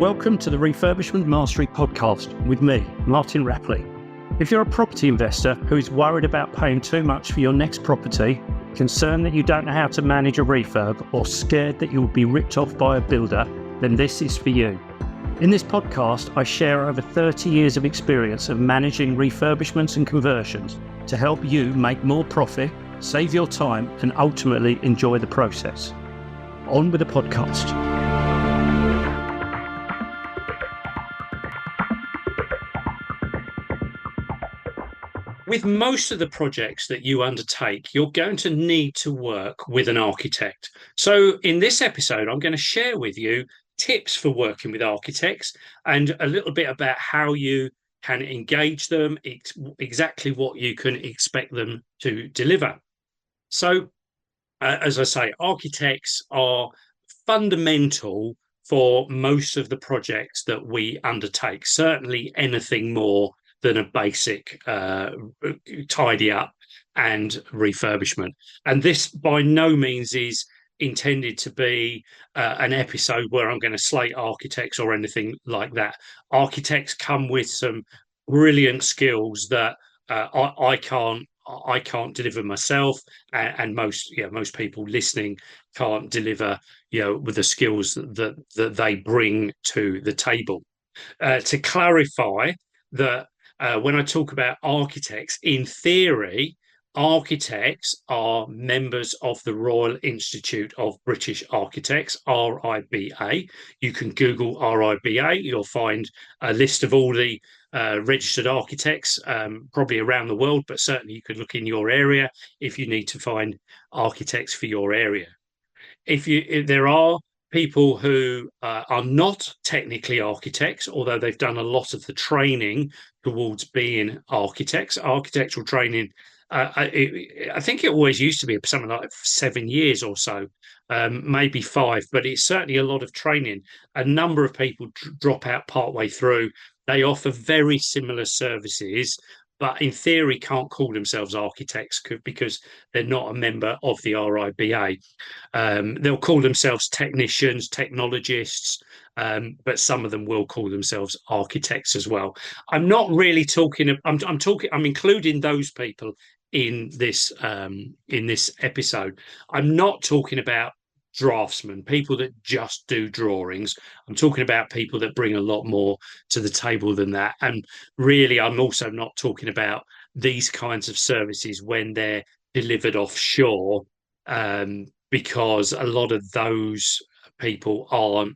Welcome to the Refurbishment Mastery podcast with me, Martin Rapley. If you're a property investor who is worried about paying too much for your next property, concerned that you don't know how to manage a refurb, or scared that you will be ripped off by a builder, then this is for you. In this podcast, I share over 30 years of experience of managing refurbishments and conversions to help you make more profit, save your time, and ultimately enjoy the process. On with the podcast. With most of the projects that you undertake, you're going to need to work with an architect. So in this episode, I'm going to share with you tips for working with architects and a little bit about how you can engage them, exactly what you can expect them to deliver. So, as I say, architects are fundamental for most of the projects that we undertake, certainly anything more than a basic tidy up and refurbishment. And this by no means is intended to be an episode where I'm going to slate architects or anything like that. Architects come with some brilliant skills that I can't deliver myself, and most people listening can't deliver, with the skills that they bring to the table. To clarify that. When I talk about architects, in theory, architects are members of the Royal Institute of British Architects, RIBA. You can Google RIBA, you'll find a list of all the registered architects, probably around the world, but certainly you could look in your area if you need to find architects for your area. If there are people who are not technically architects, although they've done a lot of the training towards being architects. Architectural training, I think it always used to be something like 7 years or so, maybe 5, but it's certainly a lot of training. A number of people drop out partway through. They offer very similar services, but in theory can't call themselves architects because they're not a member of the RIBA. They'll call themselves technicians, technologists, but some of them will call themselves architects as well. I'm not really talking. I'm including those people in this episode. I'm not talking about draftsmen, people that just do drawings. I'm talking about people that bring a lot more to the table than that. And really, I'm also not talking about these kinds of services when they're delivered offshore, because a lot of those people aren't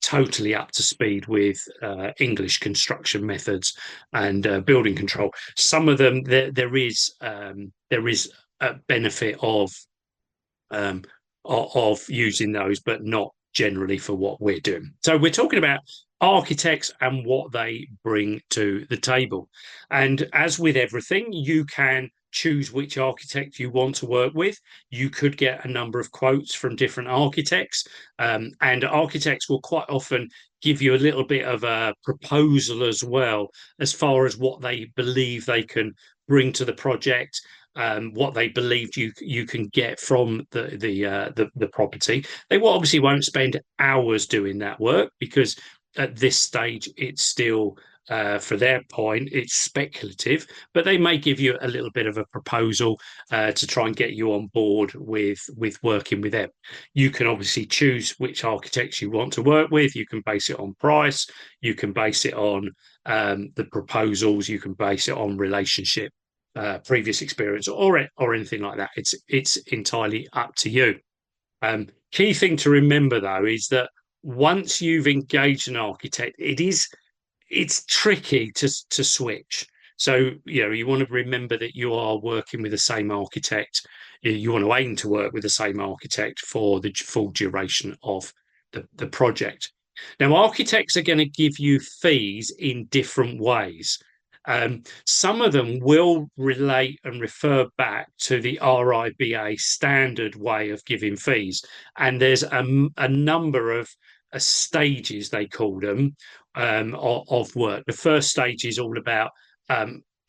totally up to speed with English construction methods and building control. Some of them, there is a benefit of using those, but not generally for what we're doing. So we're talking about architects and what they bring to the table. And as with everything, you can choose which architect you want to work with. You could get a number of quotes from different architects, and architects will quite often give you a little bit of a proposal as well, as far as what they believe they can bring to the project. What they believed you can get from the property. They obviously won't spend hours doing that work, because at this stage it's still, for their point, it's speculative, but they may give you a little bit of a proposal to try and get you on board with working with them. You can obviously choose which architects you want to work with. You can base it on price. You can base it on the proposals. You can base it on relationship, previous experience, or anything like that. It's entirely up to you. Key thing to remember, though, is that once you've engaged an architect, it's tricky to switch. So you want to remember that you are working with the same architect. You want to aim to work with the same architect for the full duration of the project. Now, architects are going to give you fees in different ways. Some of them will relate and refer back to the RIBA standard way of giving fees. And there's a number of stages, they call them, of work. The first stage is all about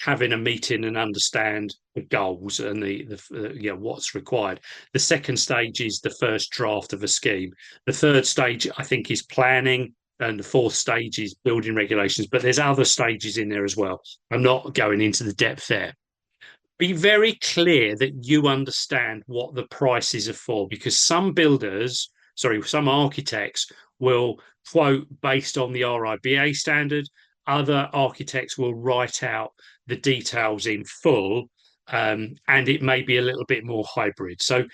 having a meeting and understand the goals and the what's required. The second stage is the first draft of a scheme. The third stage, I think, is planning. and the fourth stage is building regulations, but there's other stages in there as well. I'm not going into the depth there. Be very clear that you understand what the prices are for, because some architects will quote based on the RIBA standard. Other architects will write out the details in full, and it may be a little bit more hybrid. So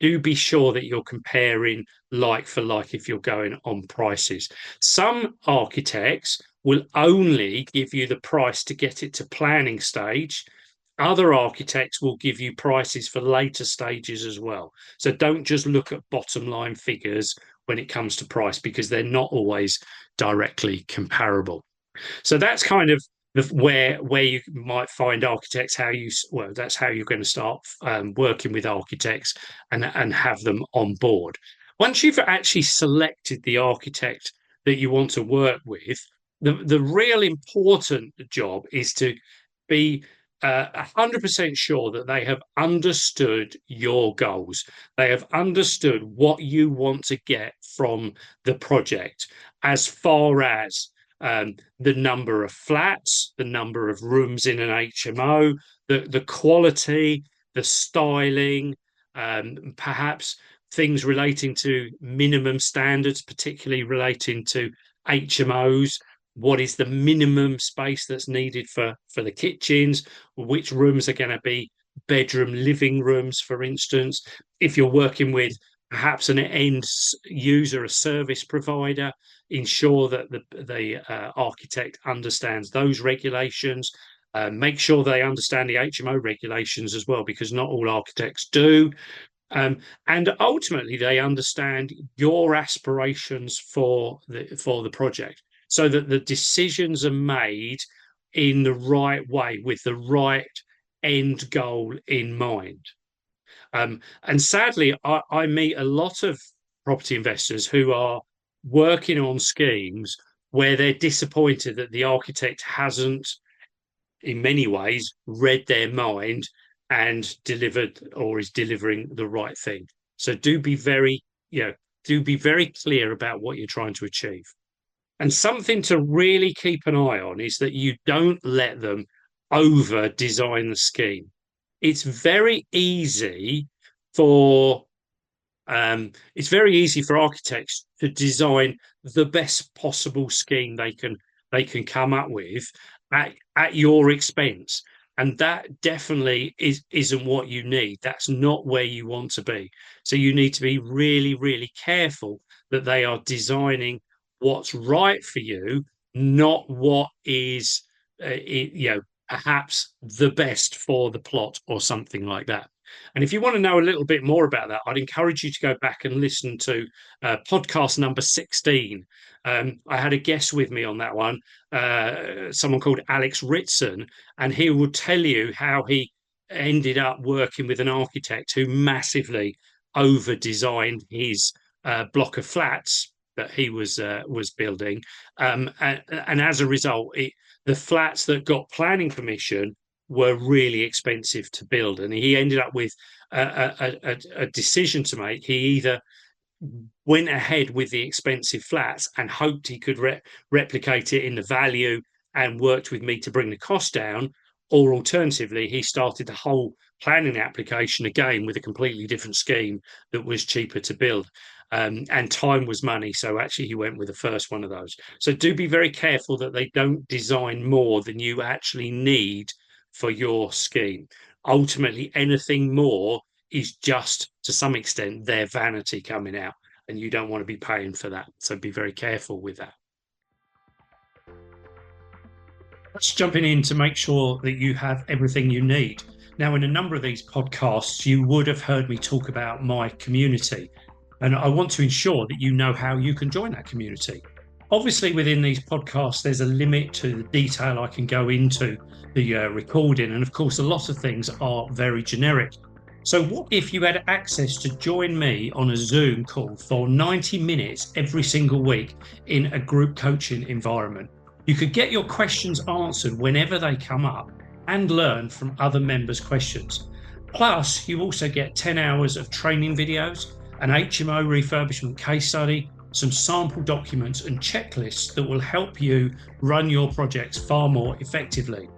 do be sure that you're comparing like for like if you're going on prices. Some architects will only give you the price to get it to planning stage. Other architects will give you prices for later stages as well. So don't just look at bottom line figures when it comes to price, because they're not always directly comparable. So that's kind of where you might find architects. That's how you're going to start working with architects and have them on board. Once you've actually selected the architect that you want to work with, the real important job is to be 100% sure that they have understood your goals. They have understood what you want to get from the project, as far as the number of flats, the number of rooms in an HMO, the quality, the styling, perhaps things relating to minimum standards, particularly relating to HMOs. What is the minimum space that's needed for the kitchens? Which rooms are going to be bedroom, living rooms, for instance? If you're working with perhaps an end user, a service provider, ensure that the architect understands those regulations. Make sure they understand the HMO regulations as well, because not all architects do. And ultimately, they understand your aspirations for the project, so that the decisions are made in the right way with the right end goal in mind. And sadly, I meet a lot of property investors who are working on schemes where they're disappointed that the architect hasn't, in many ways, read their mind and delivered, or is delivering, the right thing. So do be very clear about what you're trying to achieve. And something to really keep an eye on is that you don't let them over design the scheme. It's very easy for architects to design the best possible scheme they can come up with at your expense. And that definitely isn't what you need. That's not where you want to be. So you need to be really, really careful that they are designing what's right for you, not what is, perhaps the best for the plot or something like that. And if you want to know a little bit more about that, I'd encourage you to go back and listen to podcast number 16. I had a guest with me on that one, someone called Alex Ritson, and he will tell you how he ended up working with an architect who massively over designed his block of flats that he was building, and as a result, the flats that got planning permission were really expensive to build, and he ended up with a decision to make. He either went ahead with the expensive flats and hoped he could replicate it in the value and worked with me to bring the cost down, or alternatively, he started the whole planning application again with a completely different scheme that was cheaper to build. And time was money. So actually, he went with the first one of those. So do be very careful that they don't design more than you actually need for your scheme. Ultimately, anything more is just, to some extent, their vanity coming out, and you don't want to be paying for that. So be very careful with that. Let's jumping in to make sure that you have everything you need. Now, in a number of these podcasts, you would have heard me talk about my community, and I want to ensure that you know how you can join that community. Obviously, within these podcasts, there's a limit to the detail I can go into the recording, and of course, a lot of things are very generic. So what if you had access to join me on a Zoom call for 90 minutes every single week in a group coaching environment? You could get your questions answered whenever they come up and learn from other members' questions. Plus, you also get 10 hours of training videos, an HMO refurbishment case study, some sample documents and checklists that will help you run your projects far more effectively.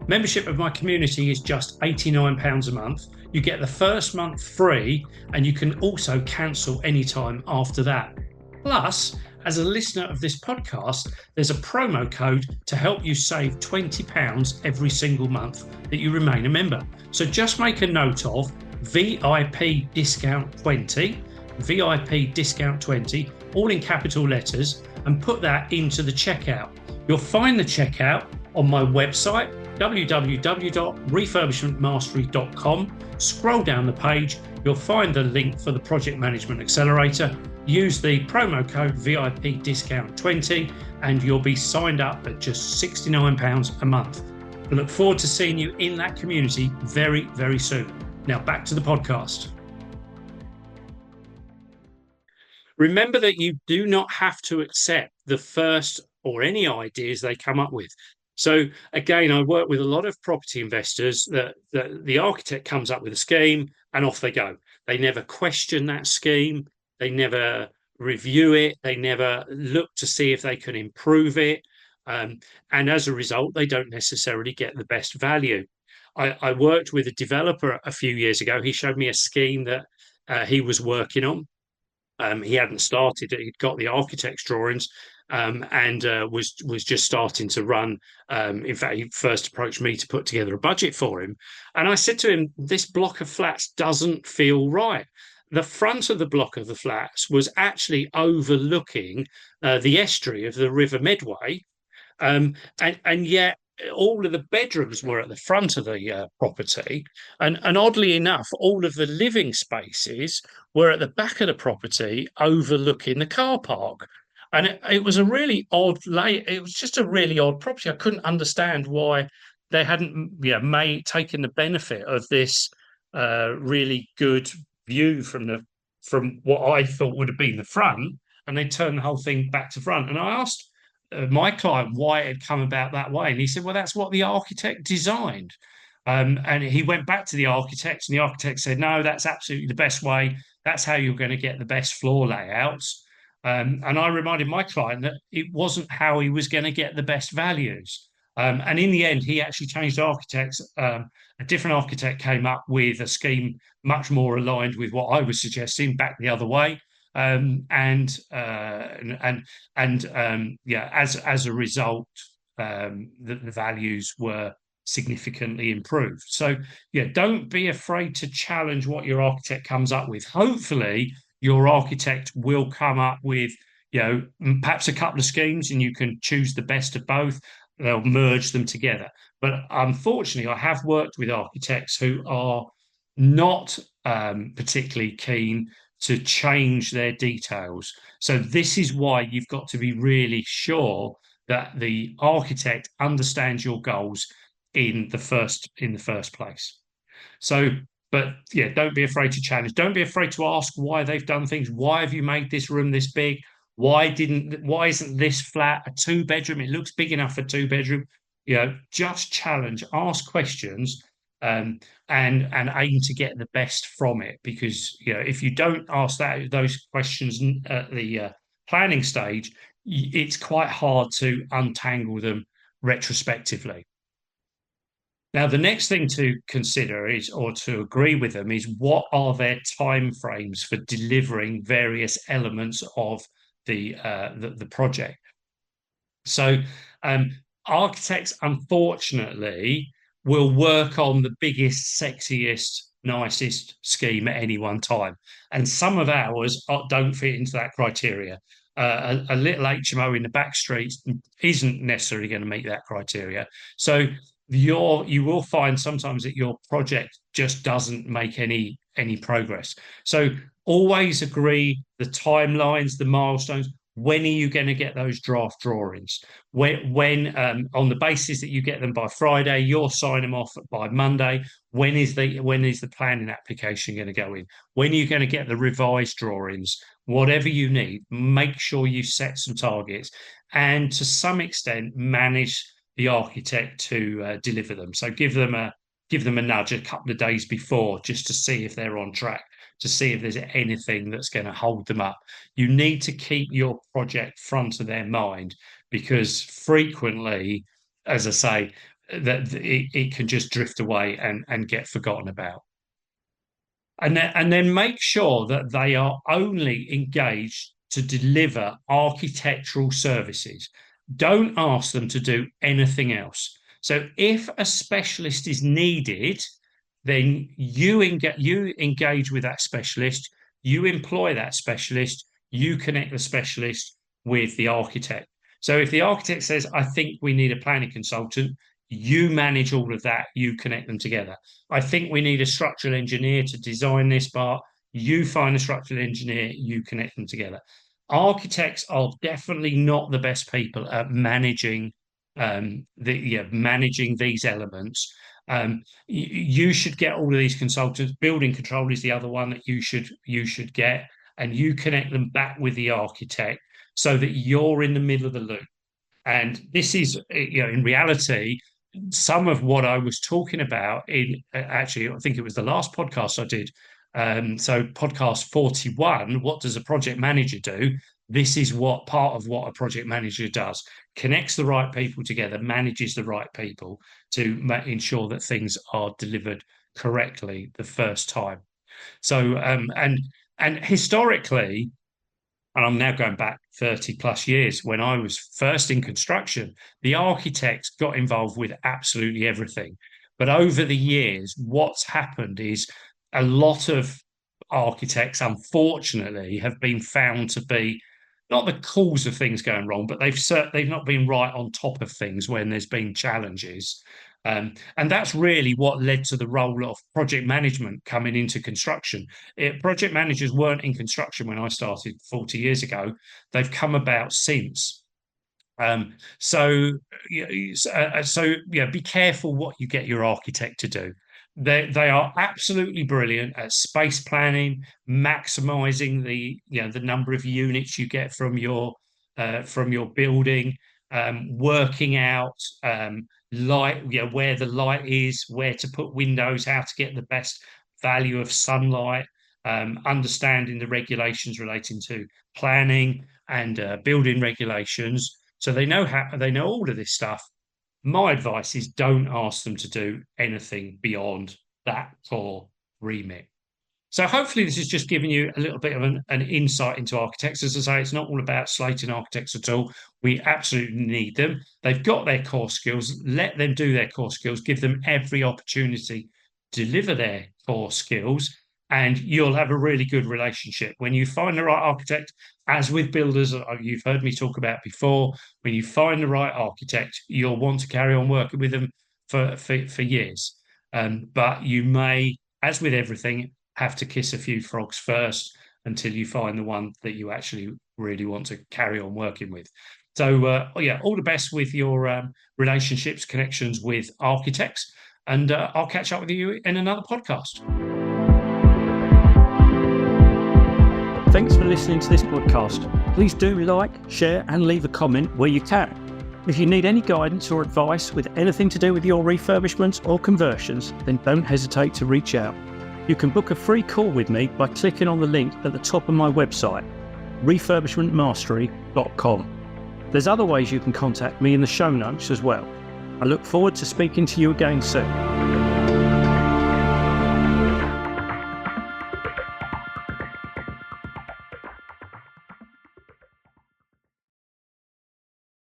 Membership of my community is just £89 a month. You get the first month free, and you can also cancel anytime after that. Plus, as a listener of this podcast, there's a promo code to help you save £20 every single month that you remain a member. So just make a note of VIP discount 20, VIP discount 20, all in capital letters, and put that into the checkout. You'll find the checkout on my website, www.refurbishmentmastery.com. Scroll down the page, you'll find the link for the Project Management Accelerator. Use the promo code VIP discount 20 and you'll be signed up at just £69 a month. I look forward to seeing you in that community very, very soon. Now back to the podcast. Remember that you do not have to accept the first or any ideas they come up with. So again, I work with a lot of property investors that the architect comes up with a scheme and off they go. They never question that scheme. They never review it. They never look to see if they can improve it. And as a result, they don't necessarily get the best value. I worked with a developer a few years ago. He showed me a scheme that he was working on. He hadn't started it. He'd got the architect's drawings and was just starting to run. In fact, he first approached me to put together a budget for him. And I said to him, this block of flats doesn't feel right. The front of the block of the flats was actually overlooking the estuary of the River Medway. And yet all of the bedrooms were at the front of the property, and oddly enough, all of the living spaces were at the back of the property, overlooking the car park. And it was a really odd it was just a really odd property. I couldn't understand why they hadn't taken the benefit of this really good view from what I thought would have been the front, and they turned the whole thing back to front. And I asked my client why it had come about that way. And he said, well, that's what the architect designed. And he went back to the architect, and the architect said, no, that's absolutely the best way. That's how you're going to get the best floor layouts. And I reminded my client that it wasn't how he was going to get the best values. And in the end, he actually changed architects. A different architect came up with a scheme much more aligned with what I was suggesting, back the other way. As a result, the values were significantly improved. So don't be afraid to challenge what your architect comes up with. Hopefully, your architect will come up with perhaps a couple of schemes, and you can choose the best of both. They'll merge them together. But unfortunately, I have worked with architects who are not particularly keen to change their details. So this is why you've got to be really sure that the architect understands your goals in the first place. So, but don't be afraid to challenge. Don't be afraid to ask why they've done things. Why have you made this room this big? Why isn't this flat a 2-bedroom? It looks big enough for 2-bedroom. Just challenge, ask questions, and aim to get the best from it. Because if you don't ask those questions at the planning stage, it's quite hard to untangle them retrospectively. Now, the next thing to consider or to agree with them is, what are their timeframes for delivering various elements of the project? So architects, unfortunately, will work on the biggest, sexiest, nicest scheme at any one time. And some of ours don't fit into that criteria. A little HMO in the back streets isn't necessarily going to meet that criteria. So you will find sometimes that your project just doesn't make any progress. So always agree the timelines, the milestones. When are you going to get those draft drawings? When on the basis that you get them by Friday, you'll sign them off by Monday. When is the planning application going to go in? When are you going to get the revised drawings? Whatever you need, make sure you set some targets, and to some extent manage the architect to deliver them. So give them a nudge a couple of days before, just to see if they're on track. to see if there's anything that's going to hold them up. You need to keep your project front of their mind, because frequently, as I say, that it can just drift away and get forgotten about. And then make sure that they are only engaged to deliver architectural services. Don't ask them to do anything else. So if a specialist is needed, then you engage with that specialist, you employ that specialist, you connect the specialist with the architect. So if the architect says, I think we need a planning consultant, you manage all of that, you connect them together. I think we need a structural engineer to design this part, you find a structural engineer, you connect them together. Architects are definitely not the best people at managing managing these elements. You should get all of these consultants. Building control is the other one that you should get, and you connect them back with the architect so that you're in the middle of the loop. And this is, in reality, some of what I was talking about in actually, I think it was the last podcast I did. So podcast 41, what does a project manager do? This is what part of what a project manager does: connects the right people together, manages the right people to ensure that things are delivered correctly the first time. So and historically, and I'm now going back 30 plus years, when I was first in construction, the architects got involved with absolutely everything. But over the years, what's happened is a lot of architects, unfortunately, have been found to be not the cause of things going wrong, but they've not been right on top of things when there's been challenges. And that's really what led to the role of project management coming into construction. Project managers weren't in construction when I started 40 years ago. They've come about since. So be careful what you get your architect to do. They are absolutely brilliant at space planning, maximizing the number of units you get from your building, working out light, where the light is, where to put windows, how to get the best value of sunlight, understanding the regulations relating to planning and building regulations. So they know all of this stuff. My advice is don't ask them to do anything beyond that core remit. So hopefully this has just given you a little bit of an insight into architects. As I say, it's not all about slating architects at all. We absolutely need them. They've got their core skills. Let them do their core skills. Give them every opportunity to deliver their core skills, and you'll have a really good relationship. When you find the right architect, as with builders, you've heard me talk about before, when you find the right architect, you'll want to carry on working with them for years. But you may, as with everything, have to kiss a few frogs first until you find the one that you actually really want to carry on working with. So, all the best with your relationships, connections with architects, and I'll catch up with you in another podcast. Thanks for listening to this podcast. Please do like, share, and leave a comment where you can. If you need any guidance or advice with anything to do with your refurbishments or conversions, then don't hesitate to reach out. You can book a free call with me by clicking on the link at the top of my website, refurbishmentmastery.com. There's other ways you can contact me in the show notes as well. I look forward to speaking to you again soon.